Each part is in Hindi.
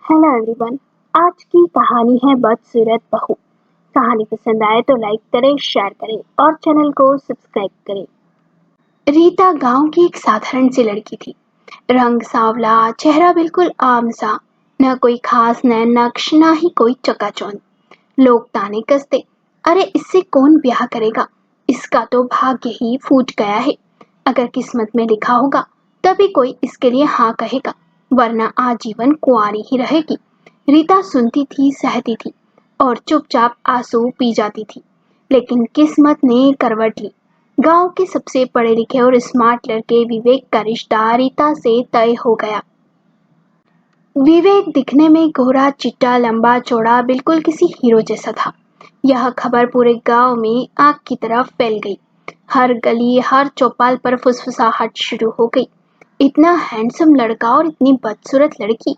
Hello everyone. आज की कहानी है बदसूरत बहू। कहानी पसंद आए तो लाइक करें, शेयर करें और चैनल को सब्सक्राइब करें। रीता गांव की एक साधारण सी लड़की थी। रंग सांवला, चेहरा बिल्कुल आम सा, न कोई खास नैन नक्श, ना ही कोई चकाचौंध। लोग ताने कसते, अरे इससे कौन ब्याह करेगा, इसका तो भाग्य ही फूट गया है। अगर किस्मत में लिखा होगा तभी कोई इसके लिए हाँ कहेगा, वरना आजीवन कुंवारी ही रहेगी। रीता सुनती थी, सहती थी और चुपचाप आंसू पी जाती थी। लेकिन किस्मत ने करवट ली। गांव के सबसे पढ़े लिखे और स्मार्ट लड़के विवेक का रिश्ता रीता से तय हो गया। विवेक दिखने में गोरा चिट्टा, लंबा चौड़ा, बिल्कुल किसी हीरो जैसा था। यह खबर पूरे गांव में आग की तरह फैल गई। हर गली, हर चौपाल पर फुसफुसाहट शुरू हो गई। इतना हैंडसम लड़का और इतनी बदसूरत लड़की,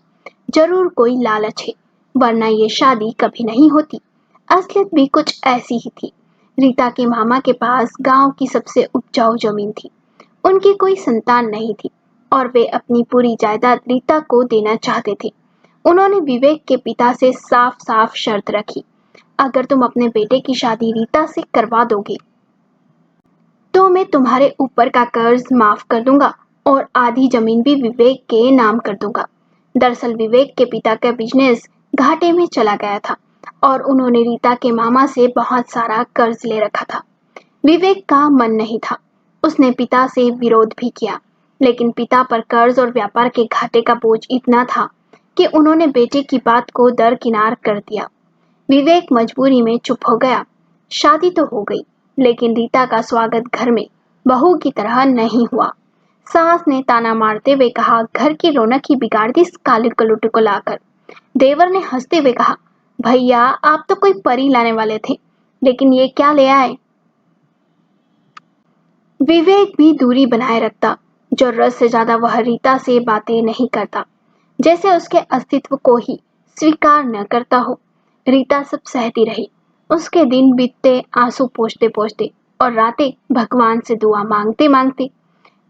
जरूर कोई लालच है, वरना ये शादी कभी नहीं होती। असलियत भी कुछ ऐसी ही थी। रीता के मामा के पास गांव की सबसे उपजाऊ जमीन थी। उनकी कोई संतान नहीं थी और वे अपनी पूरी जायदाद रीता को देना चाहते थे। उन्होंने विवेक के पिता से साफ साफ शर्त रखी, अगर तुम अपने बेटे की शादी रीता से करवा दोगे तो मैं तुम्हारे ऊपर का कर्ज माफ कर दूंगा और आधी जमीन भी विवेक के नाम कर दूंगा। दरअसल विवेक के पिता का बिजनेस घाटे में चला गया था और उन्होंने रीता के मामा से बहुत सारा कर्ज ले रखा था। विवेक का मन नहीं था, उसने पिता से विरोध भी किया, लेकिन पिता पर कर्ज और व्यापार के घाटे का बोझ इतना था कि उन्होंने बेटे की बात को दरकिनार कर दिया। विवेक मजबूरी में चुप हो गया। शादी तो हो गई, लेकिन रीता का स्वागत घर में बहू की तरह नहीं हुआ। सास ने ताना मारते हुए कहा, घर की रौनक ही बिगाड़ दी इस काले कलुटे को लाकर। देवर ने हंसते हुए कहा, भैया आप तो कोई परी लाने वाले थे, लेकिन ये क्या ले आए। विवेक भी दूरी बनाए रखता। जरूरत से ज्यादा वह रीता से बातें नहीं करता, जैसे उसके अस्तित्व को ही स्वीकार न करता हो। रीता सब सहती रही। उसके दिन बीतते आंसू पोंछते पोंछते और रातें भगवान से दुआ मांगते मांगते।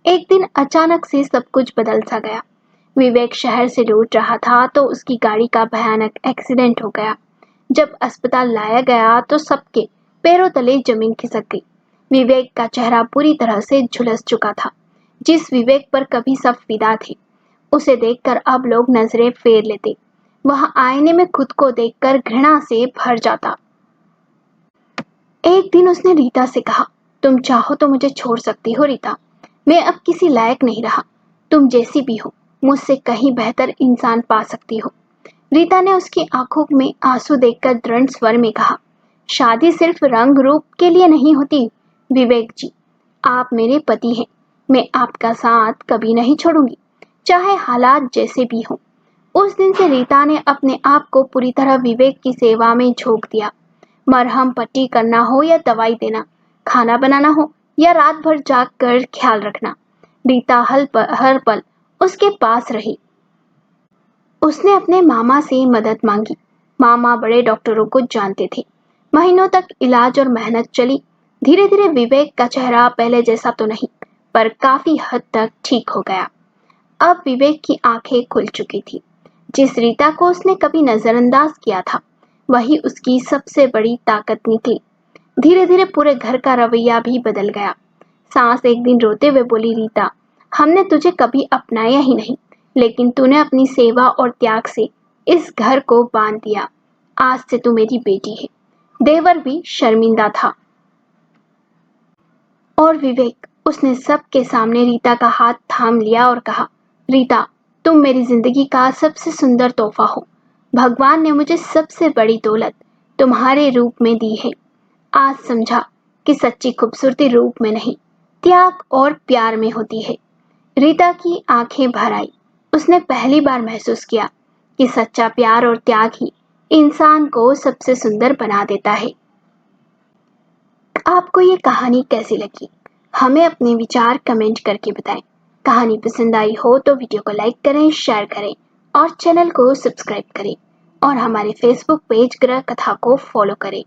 एक दिन अचानक से सब कुछ बदल सा गया। विवेक शहर से लौट रहा था तो उसकी गाड़ी का भयानक एक्सीडेंट हो गया। जब अस्पताल लाया गया तो सबके पैरों तले जमीन खिसक गई। विवेक का चेहरा पूरी तरह से झुलस चुका था। जिस विवेक पर कभी सब फिदा थे, उसे देखकर अब लोग नजरें फेर लेते। वह आईने में खुद को देखकर घृणा से भर जाता। एक दिन उसने रीता से कहा, तुम चाहो तो मुझे छोड़ सकती हो रीता, मैं अब किसी लायक नहीं रहा। तुम जैसी भी हो, मुझसे कहीं बेहतर इंसान पा सकती हो। रीता ने उसकी आंखों में आंसू देखकर दृढ़ स्वर में कहा, शादी सिर्फ रंग रूप के लिए नहीं होती विवेक जी, आप मेरे पति हैं। मैं आपका साथ कभी नहीं छोड़ूंगी, चाहे हालात जैसे भी हों। उस दिन से रीता ने अपने आप को पूरी तरह विवेक की सेवा में झोंक दिया। मरहम पट्टी करना हो या दवाई देना, खाना बनाना हो या रात भर जाग कर ख्याल रखना, रीता हर पल उसके पास रही। उसने अपने मामा से मदद मांगी। मामा बड़े डॉक्टरों को जानते थे। महीनों तक इलाज और मेहनत चली। धीरे धीरे विवेक का चेहरा पहले जैसा तो नहीं, पर काफी हद तक ठीक हो गया। अब विवेक की आंखें खुल चुकी थी। जिस रीता को उसने कभी नजरअंदाज किया था, वही उसकी सबसे बड़ी ताकत निकली। धीरे धीरे पूरे घर का रवैया भी बदल गया। सास एक दिन रोते हुए बोली, रीता हमने तुझे कभी अपनाया ही नहीं, लेकिन तूने अपनी सेवा और त्याग से इस घर को बांध दिया। आज से तू मेरी बेटी है। देवर भी शर्मिंदा था। और विवेक, उसने सबके सामने रीता का हाथ थाम लिया और कहा, रीता तुम मेरी जिंदगी का सबसे सुंदर तोहफा हो। भगवान ने मुझे सबसे बड़ी दौलत तुम्हारे रूप में दी है। आज समझा कि सच्ची खूबसूरती रूप में नहीं, त्याग और प्यार में होती है। रीता की आंखें भर आई। उसने पहली बार महसूस किया कि सच्चा प्यार और त्याग ही इंसान को सबसे सुंदर बना देता है। आपको ये कहानी कैसी लगी, हमें अपने विचार कमेंट करके बताएं। कहानी पसंद आई हो तो वीडियो को लाइक करें, शेयर करें और चैनल को सब्सक्राइब करें और हमारे फेसबुक पेज ग्रह कथा को फॉलो करें।